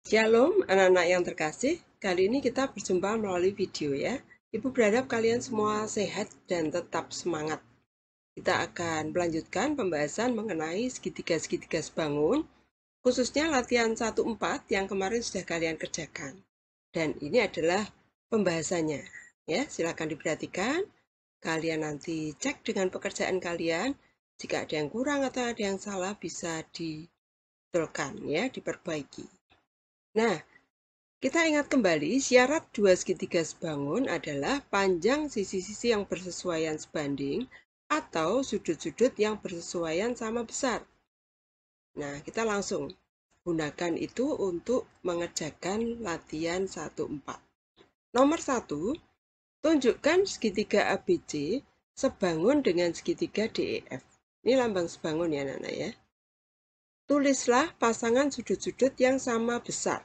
Shalom anak-anak yang terkasih, kali ini kita berjumpa melalui video ya. Ibu berharap kalian semua sehat dan tetap semangat. Kita akan melanjutkan pembahasan mengenai segitiga-segitiga sebangun, khususnya latihan 1-4 yang kemarin sudah kalian kerjakan. Dan ini adalah pembahasannya. Ya, silakan diperhatikan. Kalian nanti cek dengan pekerjaan kalian. Jika ada yang kurang atau ada yang salah bisa dibetulkan ya, diperbaiki. Nah, kita ingat kembali, syarat dua segitiga sebangun adalah panjang sisi-sisi yang bersesuaian sebanding atau sudut-sudut yang bersesuaian sama besar. Nah, kita langsung gunakan itu untuk mengerjakan latihan 1-4. Nomor 1, tunjukkan segitiga ABC sebangun dengan segitiga DEF. Ini lambang sebangun ya, anak-anak ya. Tulislah pasangan sudut-sudut yang sama besar.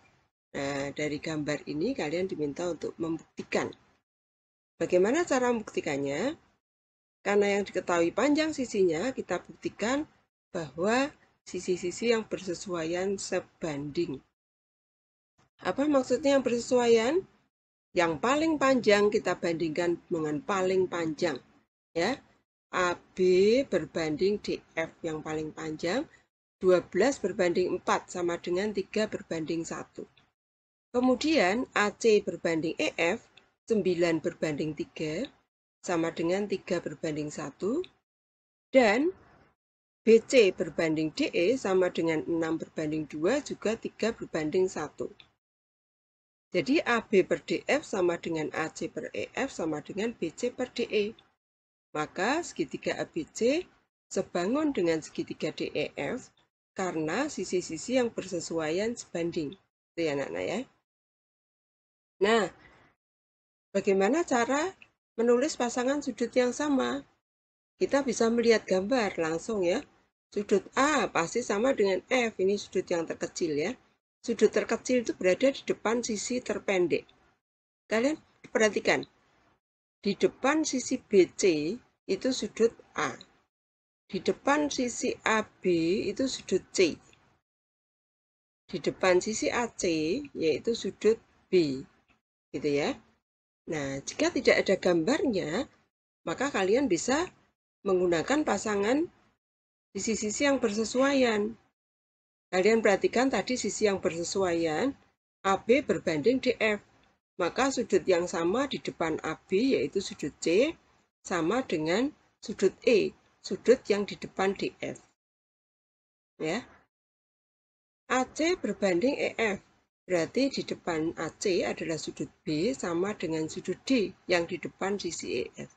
Nah, dari gambar ini kalian diminta untuk membuktikan. Bagaimana cara membuktikannya? Karena yang diketahui panjang sisinya, kita buktikan bahwa sisi-sisi yang bersesuaian sebanding. Apa maksudnya yang bersesuaian? Yang paling panjang kita bandingkan dengan paling panjang. Ya, AB berbanding DF yang paling panjang, 12 berbanding 4 sama dengan 3 berbanding 1. Kemudian AC berbanding EF, 9 berbanding 3, sama dengan 3 berbanding 1. Dan BC berbanding DE sama dengan 6 berbanding 2, juga 3 berbanding 1. Jadi AB per DF sama dengan AC per EF sama dengan BC per DE. Maka segitiga ABC sebangun dengan segitiga DEF karena sisi-sisi yang bersesuaian sebanding. Itu ya anak-anak ya. Nah, bagaimana cara menulis pasangan sudut yang sama? Kita bisa melihat gambar langsung ya. Sudut A pasti sama dengan F, ini sudut yang terkecil ya. Sudut terkecil itu berada di depan sisi terpendek. Kalian perhatikan, di depan sisi BC itu sudut A. Di depan sisi AB itu sudut C. Di depan sisi AC yaitu sudut B. Gitu ya. Nah, jika tidak ada gambarnya, maka kalian bisa menggunakan pasangan sisi-sisi yang bersesuaian. Kalian perhatikan tadi sisi yang bersesuaian, AB berbanding DF. Maka sudut yang sama di depan AB yaitu sudut C sama dengan sudut E, sudut yang di depan DF. Ya. AC berbanding EF. Berarti di depan AC adalah sudut B sama dengan sudut D yang di depan sisi EF.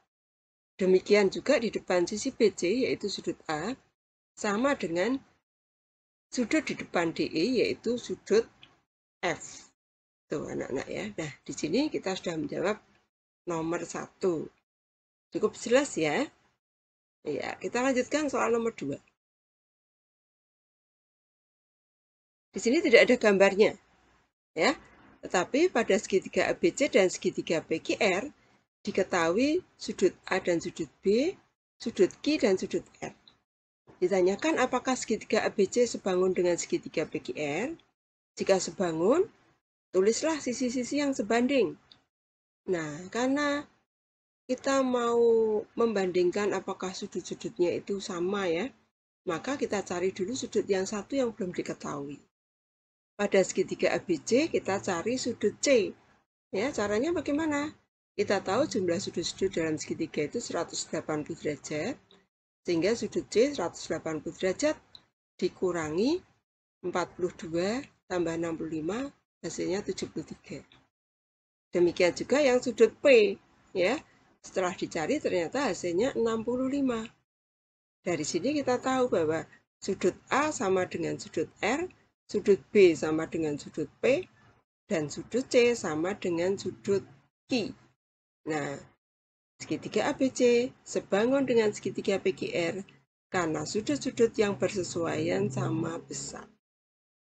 Demikian juga di depan sisi BC yaitu sudut A sama dengan sudut di depan DE yaitu sudut F. Tuh anak-anak ya. Nah, di sini kita sudah menjawab nomor 1. Cukup jelas ya? Ya, kita lanjutkan soal nomor 2. Di sini tidak ada gambarnya. Ya. Tetapi pada segitiga ABC dan segitiga PQR diketahui sudut A dan sudut B, sudut Q dan sudut R. Ditanyakan apakah segitiga ABC sebangun dengan segitiga PQR? Jika sebangun, tulislah sisi-sisi yang sebanding. Nah, karena kita mau membandingkan apakah sudut-sudutnya itu sama ya, maka kita cari dulu sudut yang satu yang belum diketahui. Pada segitiga ABC kita cari sudut C. Ya, caranya bagaimana? Kita tahu jumlah sudut-sudut dalam segitiga itu 180 derajat, sehingga sudut C 180 derajat dikurangi 42 tambah 65 hasilnya 73. Demikian juga yang sudut P, ya. Setelah dicari ternyata hasilnya 65. Dari sini kita tahu bahwa sudut A sama dengan sudut R, sudut B sama dengan sudut P, dan sudut C sama dengan sudut Q. Nah, segitiga ABC sebangun dengan segitiga PQR karena sudut-sudut yang bersesuaian sama besar.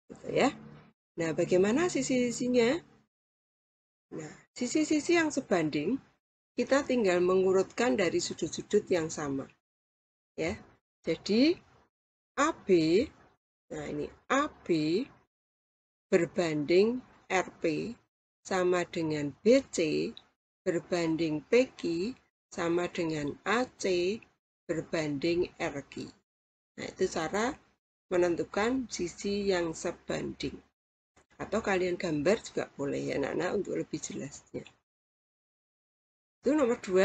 Gitu ya. Nah, bagaimana sisi-sisinya? Nah, sisi-sisi yang sebanding kita tinggal mengurutkan dari sudut-sudut yang sama. Ya. Jadi AB, nah ini AB berbanding RP sama dengan BC berbanding PQ sama dengan AC berbanding RQ. Nah, itu cara menentukan sisi yang sebanding. Atau kalian gambar juga boleh ya anak-anak untuk lebih jelasnya. Itu nomor 2.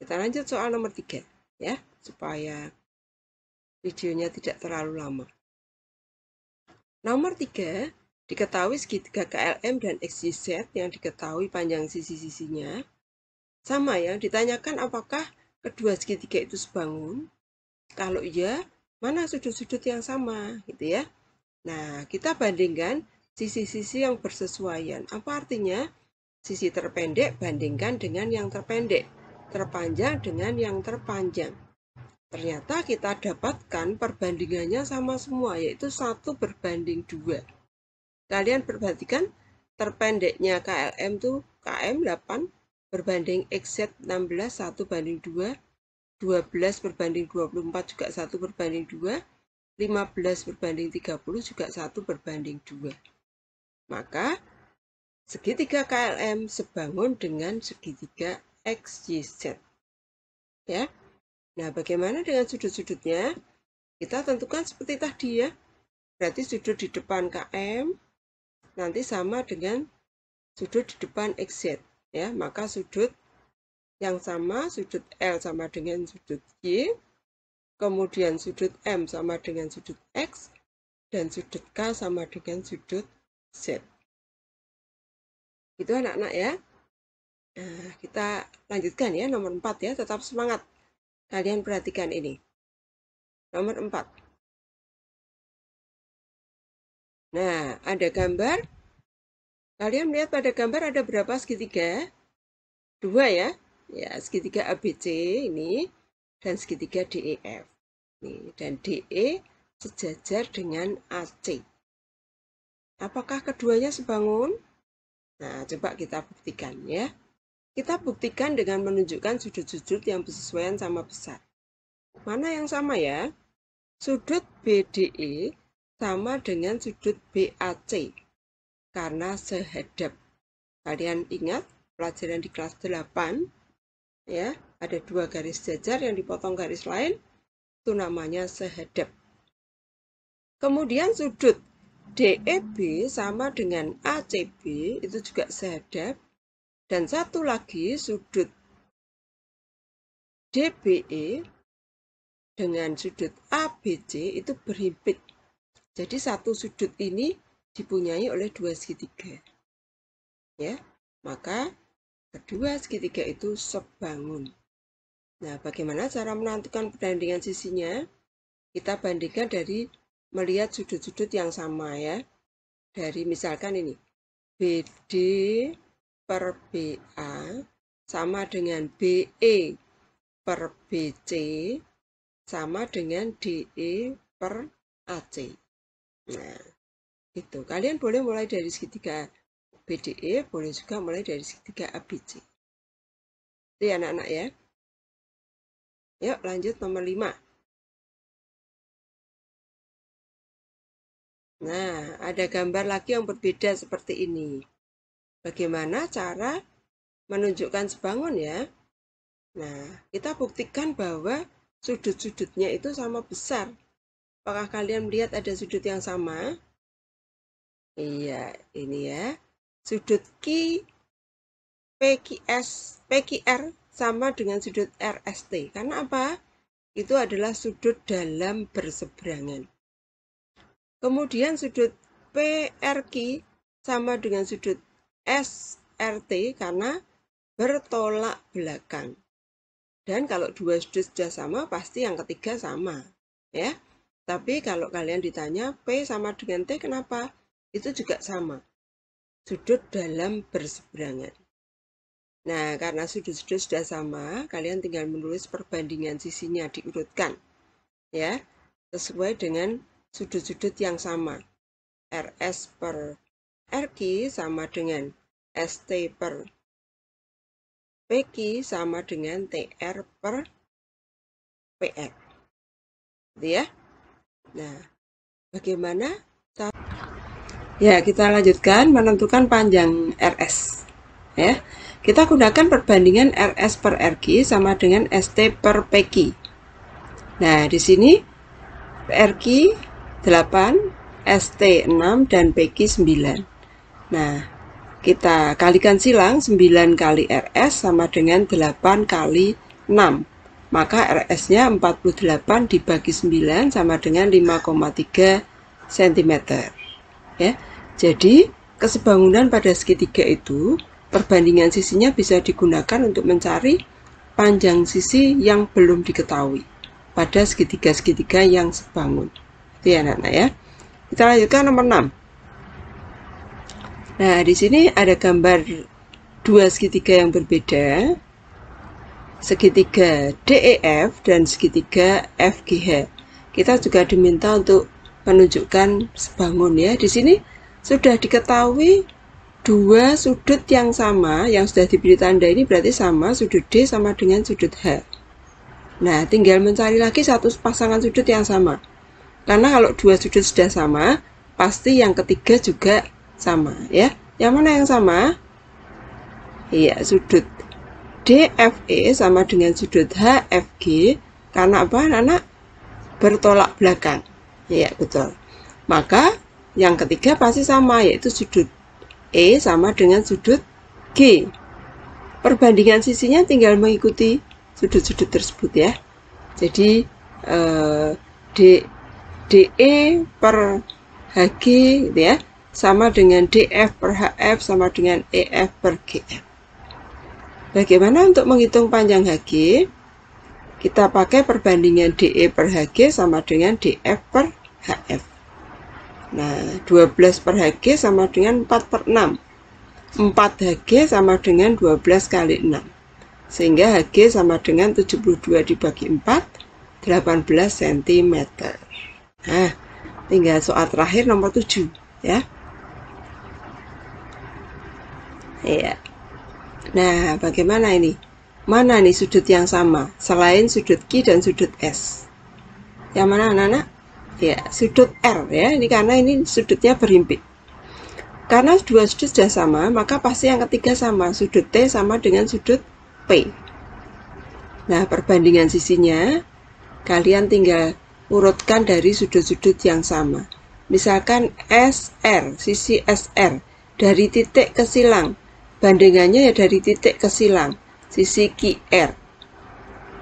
Kita lanjut soal nomor 3 ya, supaya videonya tidak terlalu lama. Nomor 3, diketahui segitiga KLM dan XYZ yang diketahui panjang sisi-sisinya sama ya. Ditanyakan apakah kedua segitiga itu sebangun. Kalau iya, mana sudut-sudut yang sama gitu ya. Nah, kita bandingkan sisi-sisi yang bersesuaian. Apa artinya? Sisi terpendek bandingkan dengan yang terpendek, terpanjang dengan yang terpanjang. Ternyata kita dapatkan perbandingannya sama semua, yaitu 1 berbanding 2. Kalian perbandingkan terpendeknya KLM itu KM 8 berbanding XZ 16 1 banding 2, 12 berbanding 24 juga 1 berbanding 2, 15 berbanding 30 juga 1 berbanding 2. Maka segitiga KLM sebangun dengan segitiga XYZ. Ya. Nah, bagaimana dengan sudut-sudutnya? Kita tentukan seperti tadi ya. Berarti sudut di depan KM nanti sama dengan sudut di depan XZ. Ya, maka sudut yang sama, sudut L sama dengan sudut Y, kemudian sudut M sama dengan sudut X, dan sudut K sama dengan sudut Z. Itu anak-anak ya. Nah, kita lanjutkan ya, nomor 4 ya, tetap semangat. Kalian perhatikan ini. Nomor 4. Nah, ada gambar. Kalian melihat pada gambar ada berapa segitiga? 2 ya. Ya, segitiga ABC ini dan segitiga DEF. Nih, dan DE sejajar dengan AC. Apakah keduanya sebangun? Nah, coba kita buktikan ya. Kita buktikan dengan menunjukkan sudut-sudut yang bersesuaian sama besar. Mana yang sama ya? Sudut BDE sama dengan sudut BAC karena sehadap. Kalian ingat pelajaran di kelas 8 ya, ada 2 garis jajar yang dipotong garis lain, itu namanya sehadap. Kemudian sudut DEB sama dengan ACB itu juga sehadap. Dan satu lagi sudut DBE dengan sudut ABC itu berhimpit. Jadi satu sudut ini dipunyai oleh 2 segitiga. Ya, maka kedua segitiga itu sebangun. Nah, bagaimana cara menentukan perbandingan sisinya? Kita bandingkan dari melihat sudut-sudut yang sama ya. Dari misalkan ini, BD per BA sama dengan BE per BC sama dengan DE per AC. Nah, itu. Kalian boleh mulai dari segitiga BDE, boleh juga mulai dari segitiga ABC. Itu ya anak-anak ya. Yuk lanjut nomor 5. Nah, ada gambar lagi yang berbeda seperti ini. Bagaimana cara menunjukkan sebangun ya? Nah, kita buktikan bahwa sudut-sudutnya itu sama besar. Apakah kalian melihat ada sudut yang sama? Iya, ini ya. Sudut Q, PQR sama dengan sudut RST. Karena apa? Itu adalah sudut dalam berseberangan. Kemudian sudut PRQ sama dengan sudut SRT karena bertolak belakang. Dan kalau 2 sudut sudah sama, pasti yang ketiga sama. Ya. Tapi kalau kalian ditanya P sama dengan T, kenapa? Itu juga sama. Sudut dalam berseberangan. Nah, karena sudut-sudut sudah sama, kalian tinggal menulis perbandingan sisinya diurutkan. Ya, sesuai dengan sudut-sudut yang sama. RS per RQ sama dengan ST per PQ sama dengan TR per PR. Gitu ya. Nah, bagaimana Ya, kita lanjutkan menentukan panjang RS. Ya, kita gunakan perbandingan RS per RQ sama dengan ST per PQ. Nah, di sini RQ 8, ST 6, dan PQ 9. Nah, kita kalikan silang 9 kali RS sama dengan 8 kali 6. Maka RS-nya 48 dibagi 9 sama dengan 5,3 cm. Ya, jadi kesebangunan pada segitiga itu, perbandingan sisinya bisa digunakan untuk mencari panjang sisi yang belum diketahui pada segitiga-segitiga yang sebangun. Itu ya anak-anak ya. Kita lanjutkan nomor 6. Nah, di sini ada gambar dua segitiga yang berbeda. Segitiga DEF dan segitiga FGH. Kita juga diminta untuk menunjukkan sebangun ya. Di sini sudah diketahui dua sudut yang sama, yang sudah diberi tanda ini berarti sama, sudut D sama dengan sudut H. Nah, tinggal mencari lagi satu pasangan sudut yang sama. Karena kalau dua sudut sudah sama, pasti yang ketiga juga sama ya. Yang mana yang sama? Iya, sudut DFE sama dengan sudut HFG. Karena apa, anak-anak? Bertolak belakang. Iya, betul. Maka yang ketiga pasti sama, yaitu sudut E sama dengan sudut G. Perbandingan sisinya tinggal mengikuti sudut-sudut tersebut ya. Jadi DE per HG gitu ya, sama dengan DF per HF sama dengan EF per GF. Bagaimana untuk menghitung panjang HG? Kita pakai perbandingan DE per HG sama dengan DF per HF. Nah, 12 per HG sama dengan 4 per 6. 4 HG sama dengan 12 kali 6. Sehingga HG sama dengan 72 dibagi 4, 18 cm. Nah, tinggal soal terakhir nomor 7 ya. Iya. Nah, bagaimana ini? Mana nih sudut yang sama selain sudut Q dan sudut S? Yang mana anak-anak? Ya, sudut R ya. Ini karena ini sudutnya berhimpit. Karena dua sudut sudah sama, maka pasti yang ketiga sama. Sudut T sama dengan sudut P. Nah, perbandingan sisinya kalian tinggal urutkan dari sudut-sudut yang sama. Misalkan SR, sisi SR dari titik ke silang. Bandingannya ya dari titik ke silang, sisi QR.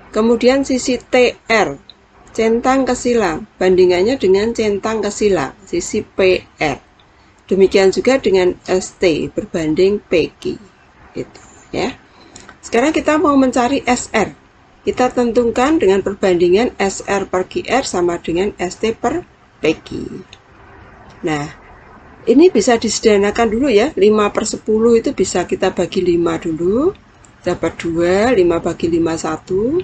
Kemudian sisi TR, centang ke silang, bandingannya dengan centang ke silang, sisi PR. Demikian juga dengan ST berbanding PQ. Gitu, ya. Sekarang kita mau mencari SR. Kita tentukan dengan perbandingan SR per QR sama dengan ST per PQ. Nah, ini bisa disederhanakan dulu ya. 5 per 10 itu bisa kita bagi 5 dulu. Dapat 2, 5 bagi 5, 1.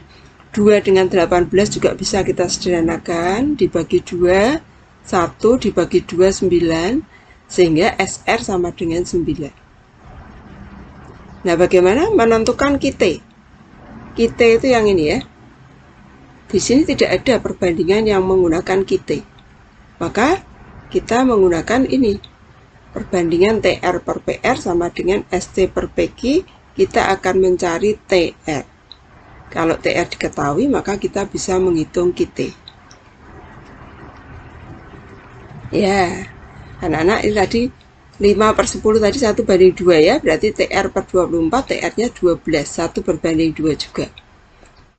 2 dengan 18 juga bisa kita sederhanakan. Dibagi 2, 1 dibagi 2, 9. Sehingga SR sama dengan 9. Nah, bagaimana menentukan QT? QT itu yang ini ya. Di sini tidak ada perbandingan yang menggunakan QT. Maka kita menggunakan ini. Perbandingan TR per PR sama dengan ST per PQ. Kita akan mencari TR. Kalau TR diketahui, maka kita bisa menghitung QT. Ya, anak-anak ini tadi 5 per 10 tadi 1 banding 2 ya. Berarti TR per 24, TR-nya 12. 1 berbanding 2 juga.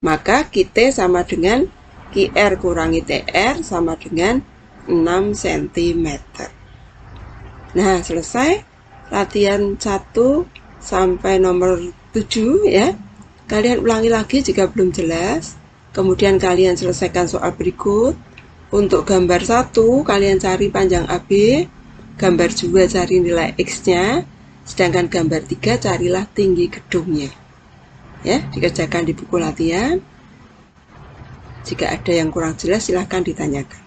Maka QT sama dengan QR kurangi TR sama dengan 6 cm. Nah, selesai latihan 1 sampai nomor 7 ya. Kalian ulangi lagi jika belum jelas. Kemudian kalian selesaikan soal berikut. Untuk gambar 1, kalian cari panjang AB. Gambar 2 cari nilai X-nya. Sedangkan gambar 3 carilah tinggi gedungnya. Ya, dikerjakan di buku latihan. Jika ada yang kurang jelas, silahkan ditanyakan.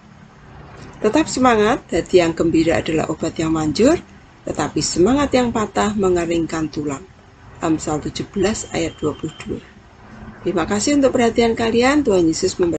Tetap semangat, hati yang gembira adalah obat yang manjur, tetapi semangat yang patah mengeringkan tulang. Amsal 17 ayat 22. Terima kasih untuk perhatian kalian. Tuhan Yesus memberkati.